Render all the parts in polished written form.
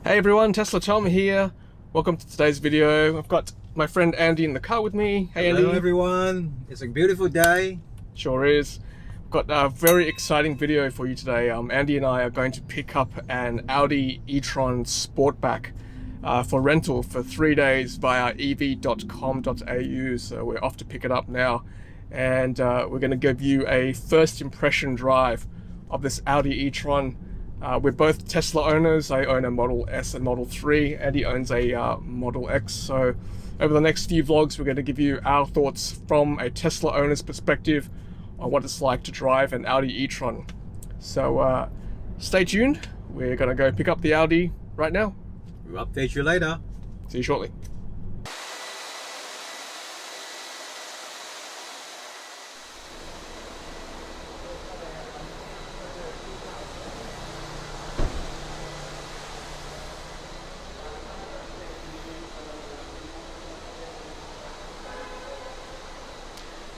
Hey everyone, TESLATOM here. Welcome to today's video. I've got my friend Andy in the car with me. Hey Andy. Hello everyone. It's a beautiful day. Sure is. I've got a very exciting video for you today. Andy and I are going to pick up an Audi e-tron Sportback for rental for 3 days via ev.com.au. So we're off to pick it up now, and we're going to give you a first impression drive of this Audi e-tron. We're both Tesla owners. I own a Model S and Model 3. Andy owns a Model X. So over the next few vlogs, we're going to give you our thoughts from a Tesla owner's perspective on what it's like to drive an Audi e-tron. So stay tuned. We're going to go pick up the Audi right now. We'll update you later. See you shortly.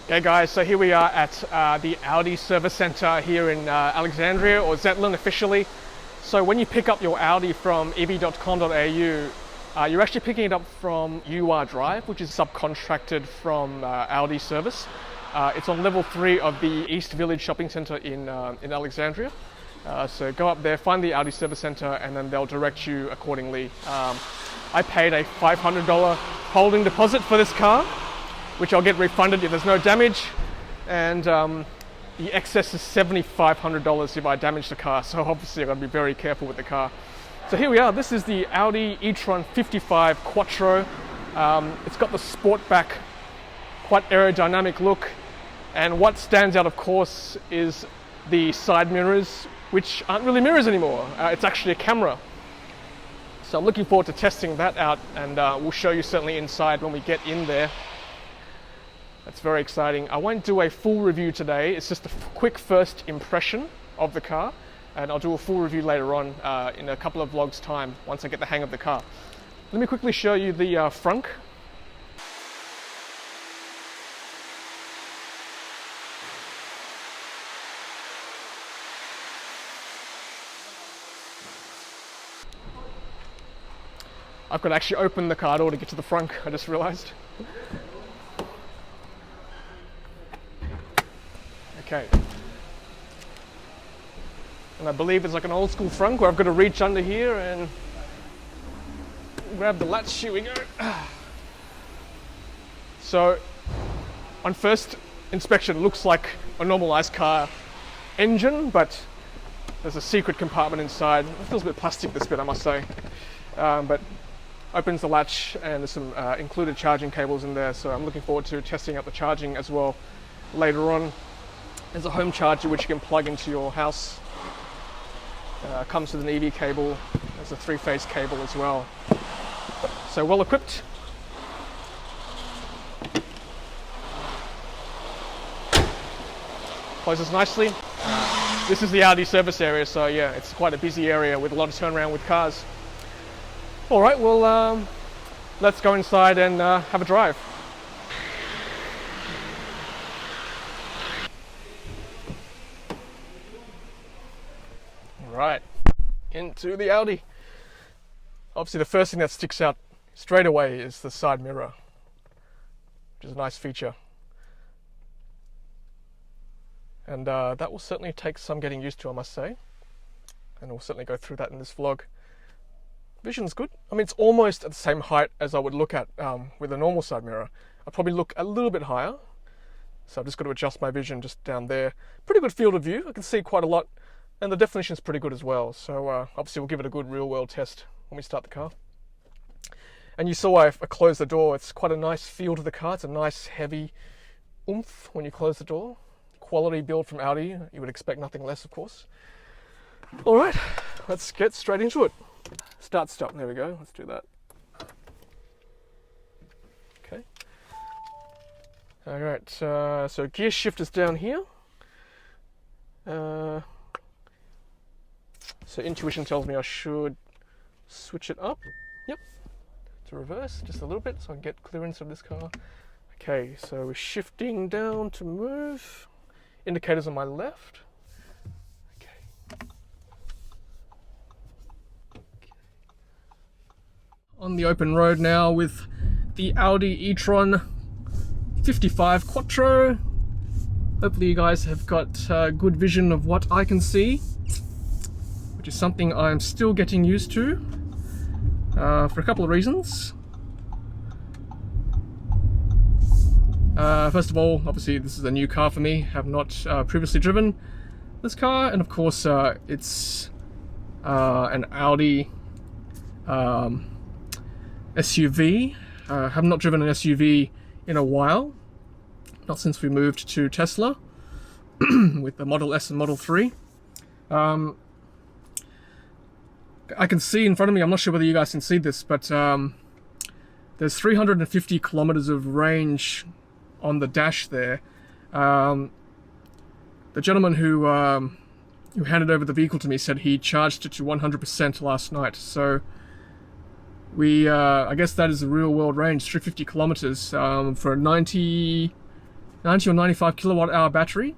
Okay guys, so here we are at the Audi service center here in Alexandria, or Zetland officially. So when you pick up your Audi from ev.com.au, you're actually picking it up from UR Drive, which is subcontracted from Audi service. It's on level 3 of the East Village shopping center in Alexandria. So go up there, find the Audi service center, and then they'll direct you accordingly. I paid a $500 holding deposit for this car, which I'll get refunded if there's no damage, and the excess is $7,500 if I damage the car, so obviously I've got to be very careful with the car. So here we are. This is the Audi e-tron 55 Quattro. It's got the Sportback, quite aerodynamic look, and what stands out of course is the side mirrors, which aren't really mirrors anymore. It's actually a camera. So I'm looking forward to testing that out, and we'll show you certainly inside when we get in there. That's very exciting. I won't do a full review today. It's just a quick first impression of the car, and I'll do a full review later on in a couple of vlogs time once I get the hang of the car. Let me quickly show you the frunk. I've got to actually open the car door to get to the frunk, I just realized. Okay, and I believe it's like an old school frunk where I've got to reach under here and grab the latch. Here we go. So on first inspection, it looks like a normalized car engine, but there's a secret compartment inside. It feels a bit plastic, this bit, I must say, but opens the latch, and there's some included charging cables in there, so I'm looking forward to testing out the charging as well later on. There's a home charger which you can plug into your house. Comes with an EV cable. There's a 3-phase cable as well. So well equipped. Closes nicely. This is the Audi service area, so yeah, it's quite a busy area with a lot of turnaround with cars. All right, well, let's go inside and have a drive. Right, into the Audi. Obviously the first thing that sticks out straight away is the side mirror, which is a nice feature. And that will certainly take some getting used to, I must say. And we'll certainly go through that in this vlog. Vision's good. I mean, it's almost at the same height as I would look at with a normal side mirror. I'd probably look a little bit higher. So I've just got to adjust my vision just down there. Pretty good field of view. I can see quite a lot. And the definition is pretty good as well, so obviously we'll give it a good real-world test when we start the car. And you saw I closed the door. It's quite a nice feel to the car. It's a nice, heavy oomph when you close the door. Quality build from Audi. You would expect nothing less, of course. All right, let's get straight into it. Start, stop. There we go. Let's do that. Okay. All right, so gear shift is down here. So intuition tells me I should switch it up. Yep. To reverse just a little bit so I can get clearance of this car. Okay, so we're shifting down to move. Indicators on my left. Okay. on the open road now with the Audi e-tron 55 Quattro. Hopefully you guys have got good vision of what I can see, which is something I'm still getting used to for a couple of reasons. First of all, obviously this is a new car for me, have not previously driven this car, and of course it's an Audi SUV. Have not driven an SUV in a while, not since we moved to Tesla with the Model S and Model 3. I can see in front of me, I'm not sure whether you guys can see this, but there's 350 kilometers of range on the dash there. The gentleman who handed over the vehicle to me said he charged it to 100% last night. So we, I guess that is the real world range, 350 kilometers for a 90 or 95 kilowatt hour battery.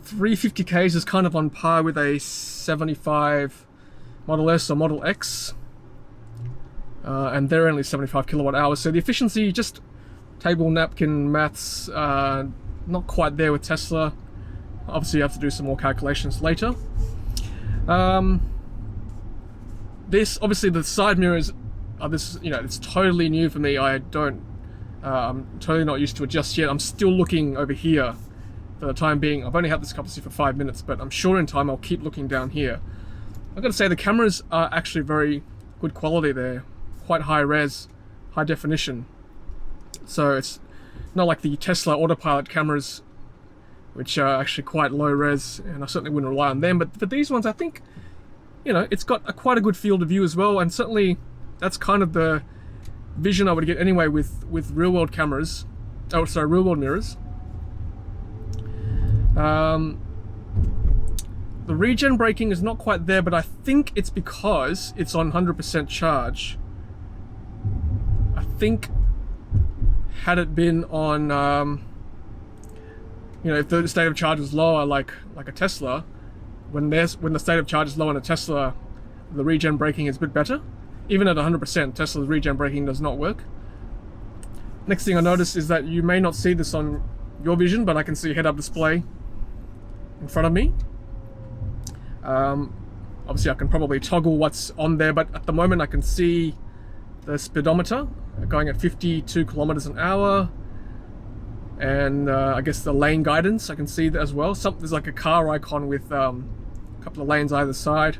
350 k's is kind of on par with a 75 Model S or Model X, and they're only 75 kilowatt hours. So the efficiency, just table napkin maths, not quite there with Tesla. Obviously you have to do some more calculations later. This, obviously the side mirrors are this, you know, it's totally new for me. I'm totally not used to it just yet. I'm still looking over here for the time being. I've only had this cup of tea for 5 minutes, but I'm sure in time I'll keep looking down here. I've got to say the cameras are actually very good quality. They're quite high res, high definition. So it's not like the Tesla autopilot cameras, which are actually quite low res, and I certainly wouldn't rely on them. But for these ones, I think, you know, it's got quite a good field of view as well, and certainly that's kind of the vision I would get anyway with real world cameras. Oh, sorry, real world mirrors. The regen braking is not quite there, but I think it's because it's on 100% charge. I think had it been on, you know, if the state of charge was lower, like a Tesla, when the state of charge is low on a Tesla, the regen braking is a bit better. Even at 100%, Tesla's regen braking does not work. Next thing I noticed is that you may not see this on your vision, but I can see a head-up display in front of me. Obviously I can probably toggle what's on there, but at the moment I can see the speedometer going at 52 kilometers an hour, and I guess the lane guidance I can see that as well. There's like a car icon with a couple of lanes either side.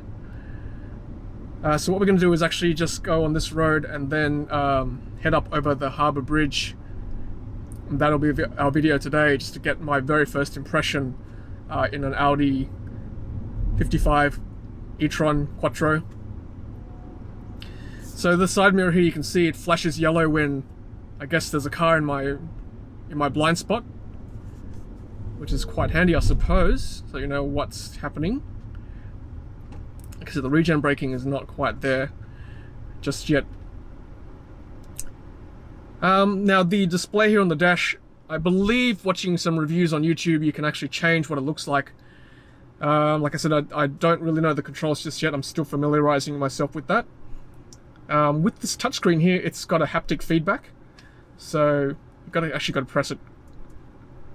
So what we're going to do is actually just go on this road and then head up over the Harbour Bridge, and that'll be our video today, just to get my very first impression in an Audi 55 e-tron Quattro. So the side mirror here, you can see it flashes yellow when I guess there's a car in my blind spot, which is quite handy, I suppose, so you know what's happening. Because the regen braking is not quite there just yet. Now the display here on the dash, I believe watching some reviews on YouTube, you can actually change what it looks like. Like I said, I don't really know the controls just yet. I'm still familiarizing myself with that. With this touchscreen here, it's got a haptic feedback, so you've actually got to press it,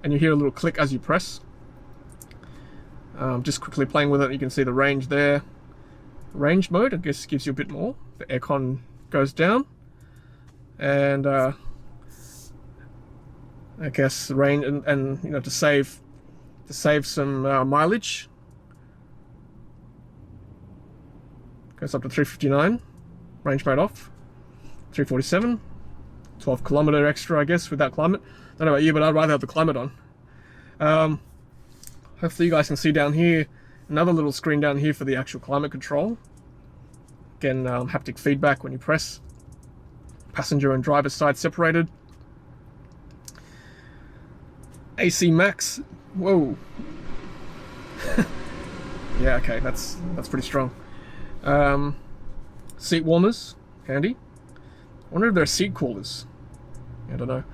and you hear a little click as you press. Just quickly playing with it, you can see the range there. Range mode, I guess, gives you a bit more. The aircon goes down, and I guess the range and you know, to save some mileage, goes up to 359. Range mode off, 347, 12 kilometer extra, I guess, without climate. Don't know about you, but I'd rather have the climate on. Hopefully you guys can see down here, another little screen down here for the actual climate control. Again, haptic feedback when you press. Passenger and driver side separated. AC max, whoa. Yeah, okay, that's pretty strong. Seat warmers, handy. I wonder if there are seat coolers. I don't know.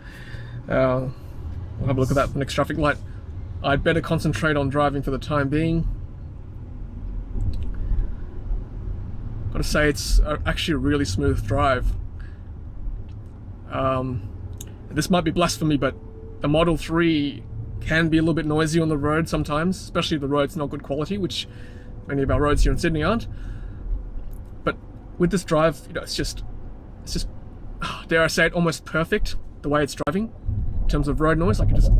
We'll have a look at that at the next traffic light. I'd better concentrate on driving for the time being. Got I'd say it's actually a really smooth drive. This might be blasphemy, but the Model 3 can be a little bit noisy on the road sometimes, especially if the road's not good quality, which many of our roads here in Sydney aren't. But with this drive, you know, it's just, dare I say it, almost perfect the way it's driving in terms of road noise. I can just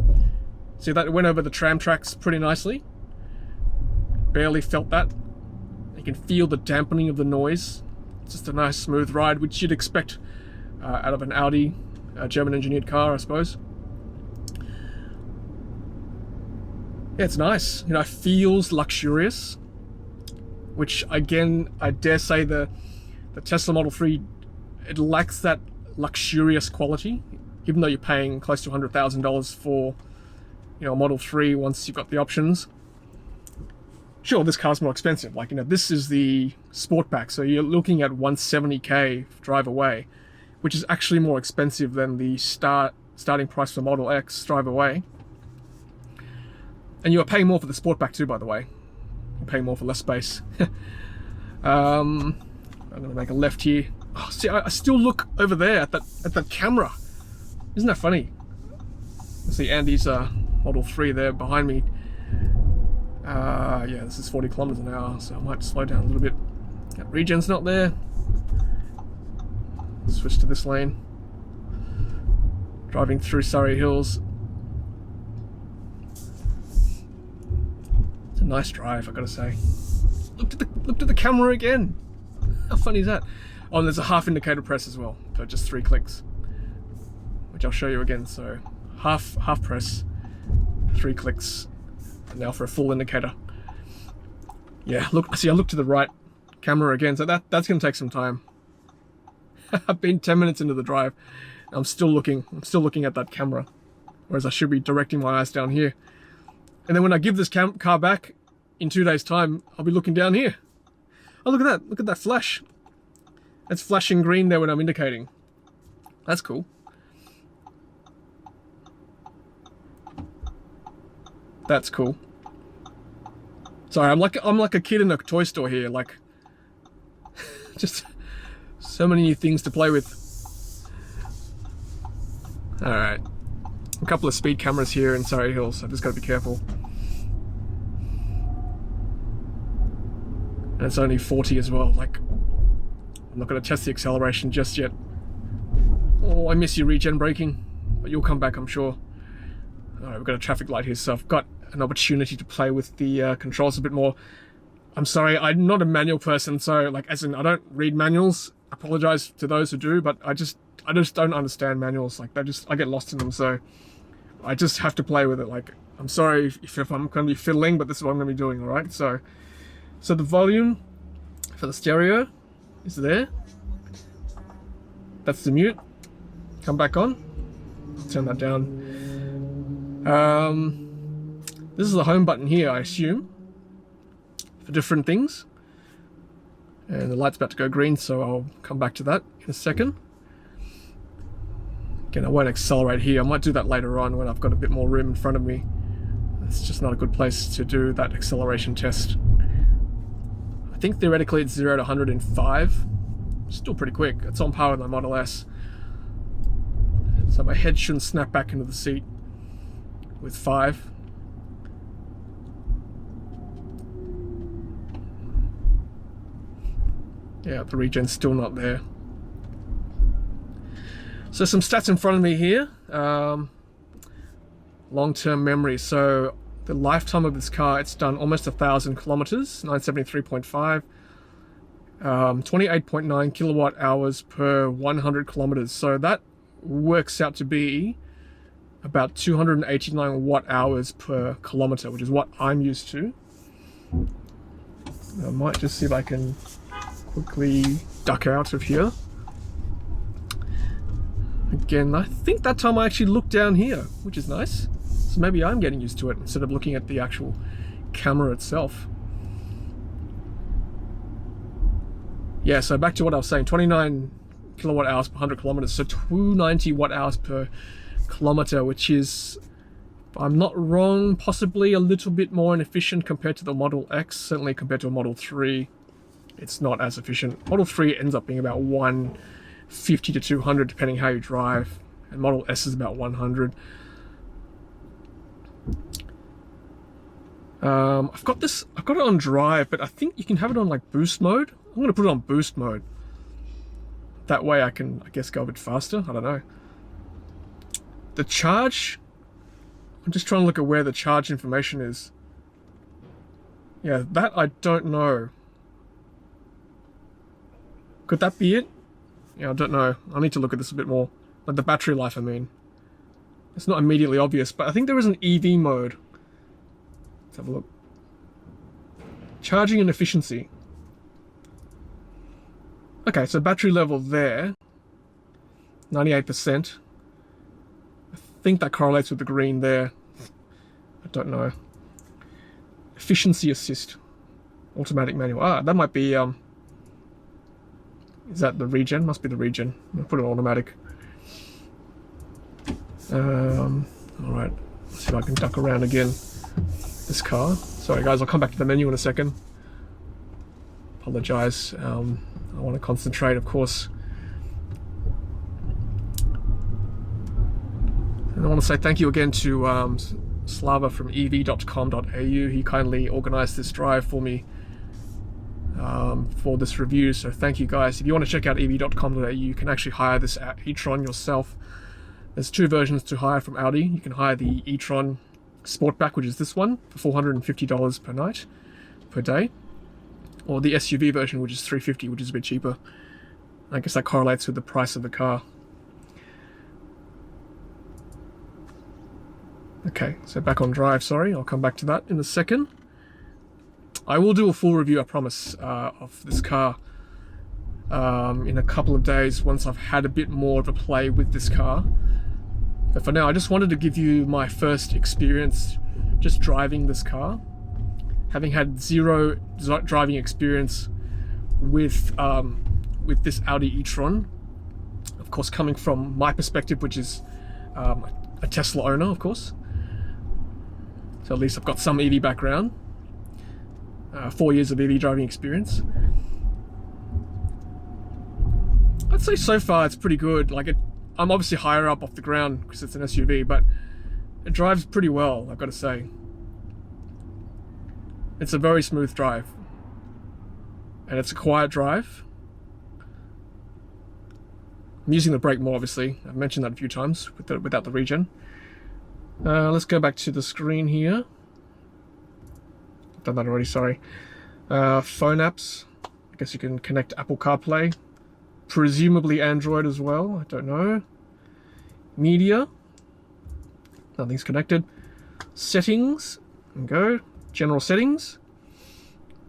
see that it went over the tram tracks pretty nicely. Barely felt that. You can feel the dampening of the noise. It's just a nice smooth ride, which you'd expect out of an Audi, a German engineered car, I suppose. Yeah, it's nice. You know, it feels luxurious, which again, I dare say the Tesla Model 3, it lacks that luxurious quality, even though you're paying close to $100,000 for, you know, a Model 3 once you've got the options. Sure, this car's more expensive. Like, you know, this is the Sportback, so you're looking at $170K drive away, which is actually more expensive than the starting price for Model X drive away. And you are paying more for the Sportback too, by the way. You're paying more for less space. I'm gonna make a left here. Oh, see, I still look over there at that camera. Isn't that funny? I see Andy's Model 3 there behind me. Yeah, this is 40 kilometers an hour, so I might slow down a little bit. That regen's not there. Switch to this lane. Driving through Surrey Hills. It's a nice drive, I gotta say. Looked at the camera again. How funny is that? Oh, and there's a half indicator press as well, so just 3 clicks, which I'll show you again. So half press, 3 clicks, and now for a full indicator. Yeah, look. See, I look to the right camera again, so that's gonna take some time. I've been 10 minutes into the drive. I'm still looking at that camera, whereas I should be directing my eyes down here. And then when I give this car back in 2 days' time, I'll be looking down here. Oh, look at that! Look at that flash. It's flashing green there when I'm indicating. That's cool. That's cool. Sorry, I'm like a kid in a toy store here. Like, just so many new things to play with. All right, a couple of speed cameras here in Surrey Hills. So I've just got to be careful. And it's only 40 as well. Like, I'm not going to test the acceleration just yet. Oh, I miss you, regen braking, but you'll come back, I'm sure. All right, we've got a traffic light here, so I've got an opportunity to play with the controls a bit more. I'm sorry, I'm not a manual person, so like, as in, I don't read manuals. I apologize to those who do, but I just don't understand manuals. Like, I get lost in them, so I just have to play with it. Like, I'm sorry if I'm going to be fiddling, but this is what I'm going to be doing. All right, so the volume for the stereo is there. That's the mute. Come back on. Turn that down. This is the home button here, I assume, for different things. And the light's about to go green, so I'll come back to that in a second. Again, I won't accelerate here. I might do that later on when I've got a bit more room in front of me. It's just not a good place to do that acceleration test. I think theoretically it's 0 to 100 in 5. Still pretty quick. It's on par with my Model S. So my head shouldn't snap back into the seat with 5. Yeah, the regen's still not there. So some stats in front of me here. Long-term memory. So the lifetime of this car, it's done almost 1,000 kilometers, 973.5. 28.9 kilowatt hours per 100 kilometers. So that works out to be about 289 watt hours per kilometer, which is what I'm used to. I might just see if I can quickly duck out of here. Again, I think that time I actually looked down here, which is nice. So maybe I'm getting used to it instead of looking at the actual camera itself. Yeah, so back to what I was saying, 29 kilowatt hours per 100 kilometers, so 290 watt hours per kilometer, which is, if I'm not wrong, possibly a little bit more inefficient compared to the Model X, certainly compared to a Model 3. it's not as efficient. Model 3 ends up being about 150 to 200 depending how you drive, and Model S is about 100. I've got it on drive, but I think you can have it on like boost mode. I'm going to put it on boost mode. That way I can, I guess, go a bit faster. I don't know. The charge, I'm just trying to look at where the charge information is. Yeah, that I don't know. Could that be it? Yeah, I don't know. I need to look at this a bit more. Like the battery life, I mean. It's not immediately obvious, but I think there is an EV mode. Let's have a look. Charging and efficiency. Okay, so battery level there, 98%. I think that correlates with the green there. I don't know. Efficiency assist. Automatic manual. Ah, that might be, is that the regen? Must be the regen. I'll put it on automatic. Alright, let's see if I can duck around again. This car. Sorry guys, I'll come back to the menu in a second. Apologise. I want to concentrate, of course. And I want to say thank you again to Slava from ev.com.au. He kindly organised this drive for me for this review, so thank you guys. If you want to check out ev.com.au, you can actually hire this e-tron yourself. There's two versions to hire from Audi. You can hire the e-tron SPORTBACK, which is this one, for $450 per night, per day. Or the SUV version, which is $350, which is a bit cheaper. I guess that correlates with the price of the car. Okay, so back on drive, sorry. I'll come back to that in a second. I will do a full review, I promise, of this car in a couple of days once I've had a bit more of a play with this car. But for now, I just wanted to give you my first experience just driving this car. Having had zero driving experience with this Audi e-tron, of course, coming from my perspective, which is a Tesla owner, of course. So at least I've got some EV background, 4 years of EV driving experience. I'd say so far it's pretty good. Like I'm obviously higher up off the ground because it's an SUV, but it drives pretty well, I've got to say. It's a very smooth drive, and it's a quiet drive. I'm using the brake more, obviously. I've mentioned that a few times without the regen. Let's go back to the screen here. I've done that already, sorry. Phone apps. I guess you can connect Apple CarPlay. Presumably Android as well, I don't know. Media. Nothing's connected. Settings. And go. General settings.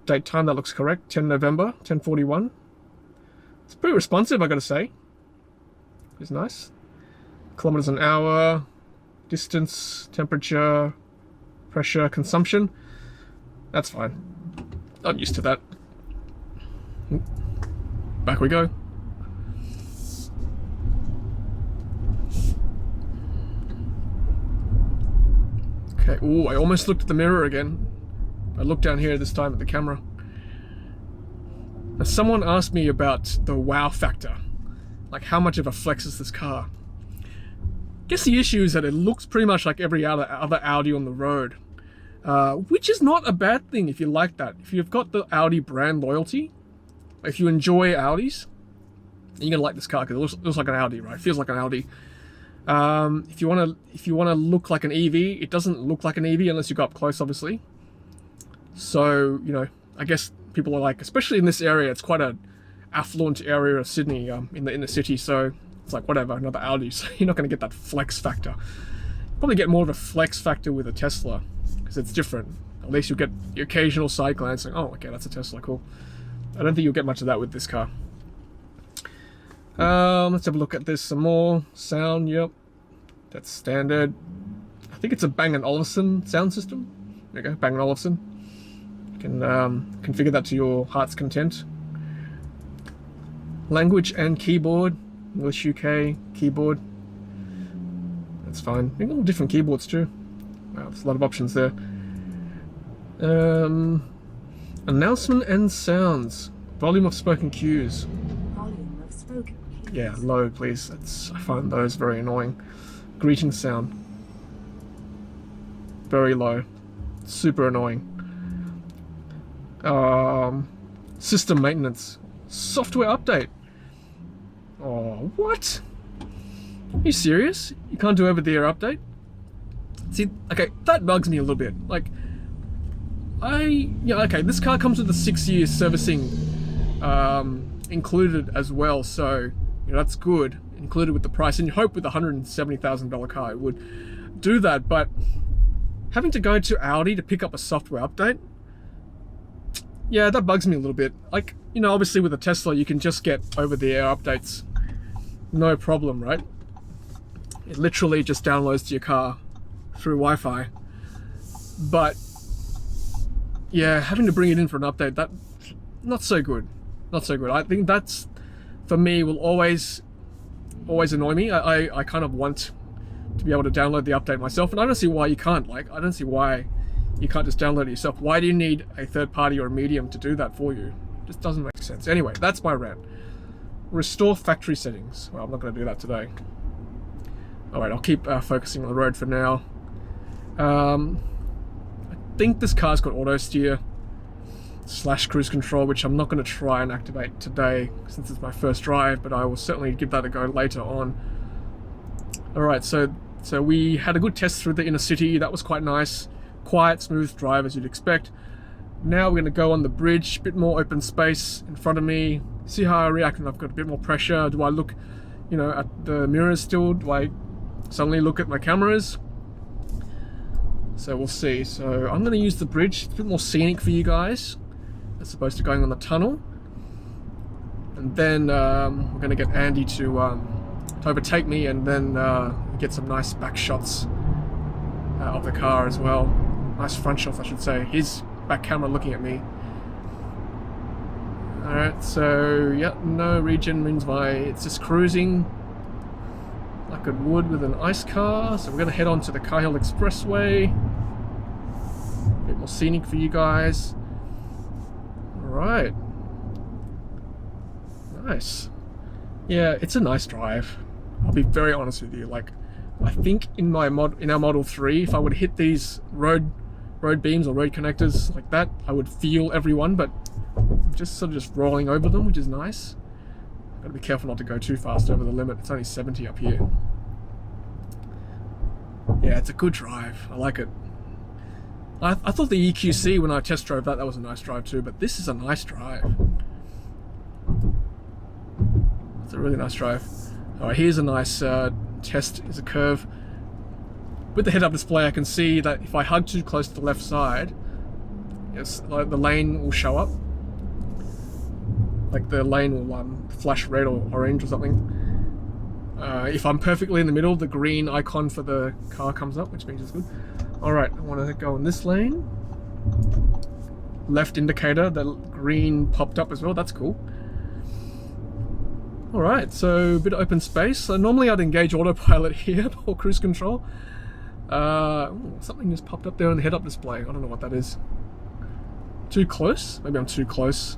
Date time, that looks correct. 10 November, 10:41. It's pretty responsive, I gotta say. It's nice. Kilometers an hour, distance, temperature, pressure, consumption. That's fine. I'm used to that. Back we go. Okay, ooh, I almost looked at the mirror again. I looked down here this time at the camera. Now, someone asked me about the wow factor. Like, how much of a flex is this car? I guess the issue is that it looks pretty much like every other Audi on the road. Which is not a bad thing if you like that. If you've got the Audi brand loyalty, if you enjoy Audis, you're gonna like this car because it looks like an Audi, right? It feels like an Audi. If you wanna look like an EV, it doesn't look like an EV unless you go up close, obviously. So, you know, I guess people are like, especially in this area, it's quite an affluent area of Sydney, in the city. So it's like, whatever, another Audi. So you're not going to get that flex factor. Probably get more of a flex factor with a Tesla because it's different. At least you'll get the occasional side glance saying, oh, okay, that's a Tesla, cool. I don't think you'll get much of that with this car. Let's have a look at this some more. Sound, yep, that's standard. I think it's a Bang & Olufsen sound system. There you go, Bang & Olufsen. You can configure that to your heart's content. Language and keyboard, English UK keyboard. That's fine. You got different keyboards too. Wow, there's a lot of options there. Announcement and sounds. Volume of spoken cues. Volume of spoken cues. Yeah, low, please. I find those very annoying. Greeting sound. Very low. Super annoying. System maintenance. Software update. Oh, what? Are you serious? You can't do over-the-air update? See, okay, that bugs me a little bit. Like, okay, this car comes with a 6-year servicing included as well, so that's good, included with the price, and you hope with a $170,000 car it would do that. But having to go to Audi to pick up a software update, yeah, that bugs me a little bit. Like, obviously with a Tesla you can just get over-the-air updates, no problem, right? It literally just downloads to your car through Wi-Fi. But yeah, having to bring it in for an update, that not so good. Not so good. I think that's, for me, will always annoy me. I kind of want to be able to download the update myself, and I don't see why you can't. Like, I don't see why you can't just download it yourself. Why do you need a third party or a medium to do that for you? It just doesn't make sense. Anyway, that's my rant. Restore factory settings. Well, I'm not going to do that today. Alright, I'll keep focusing on the road for now. I think this car's got Autosteer / cruise control, which I'm not going to try and activate today since it's my first drive, but I will certainly give that a go later on. Alright, so we had a good test through the inner city. That was quite nice. Quiet, smooth drive as you'd expect. Now we're going to go on the bridge, a bit more open space in front of me. See how I react when I've got a bit more pressure. Do I look, at the mirrors still? Do I suddenly look at my cameras? So we'll see. So I'm going to use the bridge. It's a bit more scenic for you guys as opposed to going on the tunnel. And then we're going to get Andy to overtake me, and then get some nice back shots of the car as well. Nice front shots, I should say. His back camera looking at me. Alright, so yeah, no regen means it's just cruising like it would with an ice car. So we're going to head on to the Cahill Expressway. A bit more scenic for you guys. Alright. Nice. Yeah, it's a nice drive. I'll be very honest with you. Like, I think in our Model 3, if I would hit these road beams or road connectors like that, I would feel everyone, but just sort of just rolling over them, which is nice. Gotta be careful not to go too fast over the limit. It's only 70 up here. Yeah, it's a good drive. I like it. I thought the EQC, when I test drove that was a nice drive too, but this is a nice drive. It's a really nice drive. Alright, here's a nice test. Is a curve. With the head-up display, I can see that if I hug too close to the left side, yes, like the lane will show up. Like the lane will flash red or orange or something. If I'm perfectly in the middle, the green icon for the car comes up, which means it's good. Alright, I want to go in this lane. Left indicator, the green popped up as well, that's cool. Alright, so a bit of open space. So normally I'd engage autopilot here or cruise control. Something just popped up there on the head-up display. I don't know what that is. Too close? Maybe I'm too close.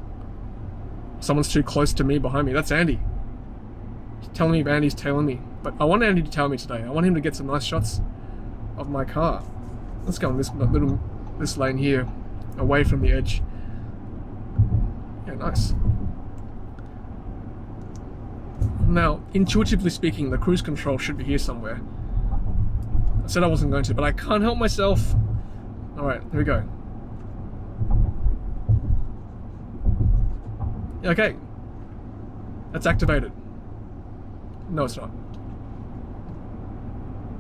Someone's too close to me behind me. That's Andy. He's telling me if Andy's tailing me. But I want Andy to tail me today. I want him to get some nice shots of my car. Let's go on this lane here, away from the edge. Yeah, nice. Now, intuitively speaking, the cruise control should be here somewhere. I said I wasn't going to, but I can't help myself. Alright, here we go. Okay. That's activated. No, it's not.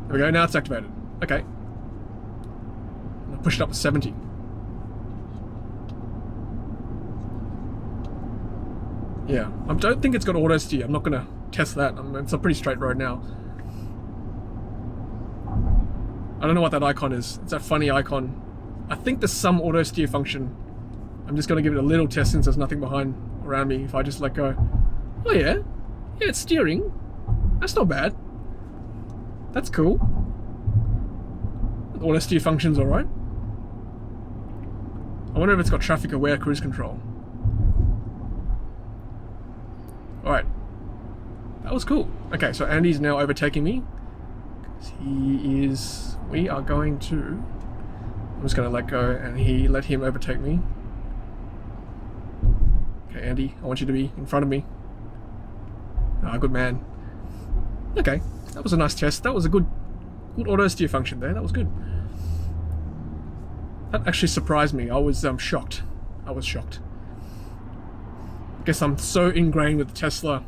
There we go, now it's activated. Okay. I'll push it up to 70. Yeah, I don't think it's got auto steer. I'm not going to test that. It's a pretty straight road now. I don't know what that icon is. It's that funny icon. I think there's some auto steer function. I'm just going to give it a little test since there's nothing around me. If I just let go. Oh yeah. Yeah, it's steering. That's not bad. That's cool. The auto steer function's alright. I wonder if it's got traffic aware cruise control. Alright. That was cool. Okay, so Andy's now overtaking me. We are going to... I'm just going to let go and let him overtake me. Okay, Andy, I want you to be in front of me. Ah, good man. Okay, that was a nice test. That was a good auto steer function there. That was good. That actually surprised me. I was shocked. I was shocked. I guess I'm so ingrained with the Tesla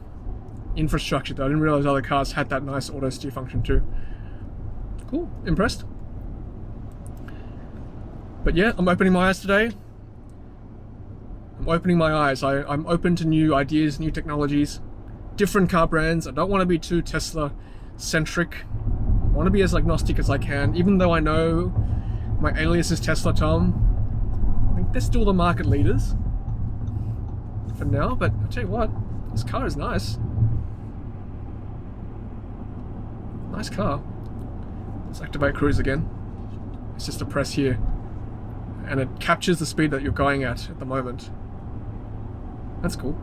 infrastructure that I didn't realize other cars had that nice auto steer function too. Cool, impressed. But yeah, I'm opening my eyes today. I'm opening my eyes. I'm open to new ideas, new technologies, different car brands. I don't want to be too Tesla centric. I want to be as agnostic as I can, even though I know my alias is TESLATOM. I think they're still the market leaders for now, but I'll tell you what, this car is nice. Nice car. Let's activate cruise again. It's just a press here. And it captures the speed that you're going at the moment. That's cool.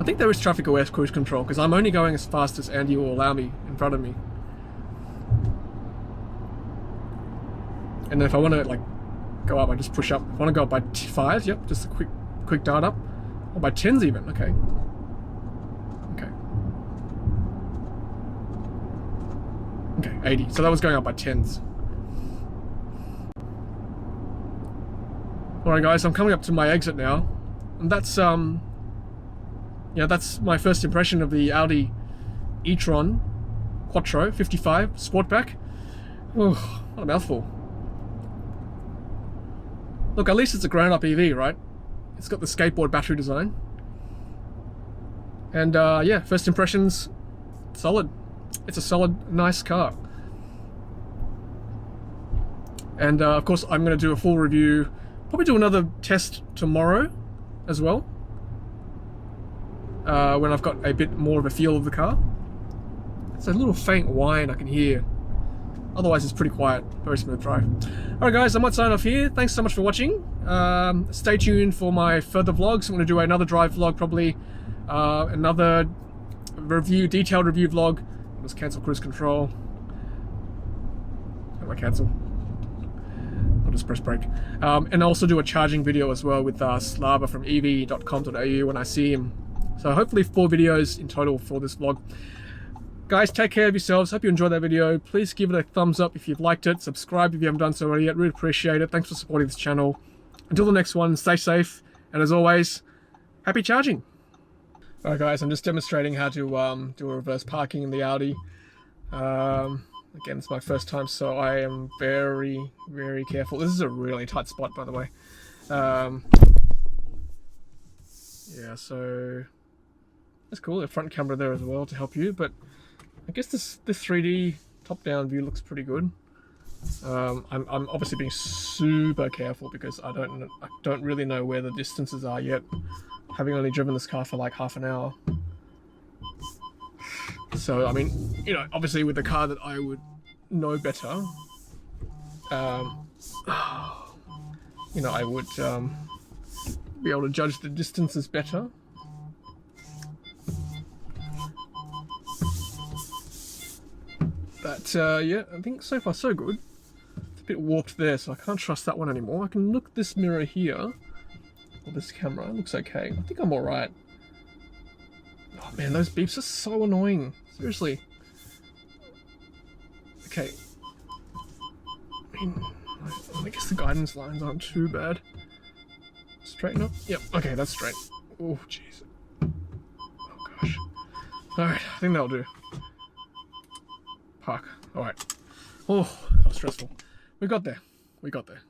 I think there is traffic aware cruise control because I'm only going as fast as Andy will allow me in front of me. And then if I want to like go up, I just push up. If I want to go up by 5s, yep, just a quick dart up. Or by 10s even, okay. Okay, 80. So that was going up by 10s. Alright guys, I'm coming up to my exit now. And that's yeah, that's my first impression of the Audi e-tron Quattro 55 Sportback. Oh, what a mouthful. Look, at least it's a ground-up EV, right? It's got the skateboard battery design. And yeah, first impressions, solid. It's a solid, nice car. And of course, I'm going to do a full review. Probably do another test tomorrow as well. When I've got a bit more of a feel of the car. It's a little faint whine I can hear. Otherwise, it's pretty quiet. Very smooth drive. Alright guys, I might sign off here. Thanks so much for watching. Stay tuned for my further vlogs. I'm going to do another drive vlog probably. Another detailed review vlog. I'll just cancel cruise control. How do I cancel? I'll just press brake. And also do a charging video as well with Slava from ev.com.au when I see him. So hopefully 4 videos in total for this vlog. Guys, take care of yourselves. Hope you enjoyed that video. Please give it a thumbs up if you've liked it. Subscribe if you haven't done so already yet. Really appreciate it. Thanks for supporting this channel. Until the next one, stay safe. And as always, happy charging. Alright guys, I'm just demonstrating how to do a reverse parking in the Audi. Again, it's my first time, so I am very, very careful. This is a really tight spot, by the way. Yeah, so that's cool. The front camera there as well to help you, but I guess this 3D top-down view looks pretty good. I'm obviously being super careful because I don't really know where the distances are yet, having only driven this car for like half an hour. So I mean, you know, obviously with a car that I would know better, you know, I would be able to judge the distances better. But yeah, I think so far so good. It's a bit warped there, so I can't trust that one anymore. I can look at this mirror here, or this camera. It looks okay. I think I'm alright. Oh man, those beeps are so annoying. Seriously. Okay. I mean, I guess the guidance lines aren't too bad. Straighten up? Yep, okay, that's straight. Oh, jeez. Oh, gosh. Alright, I think that'll do. Park. Alright. Oh, that was stressful. We got there. We got there.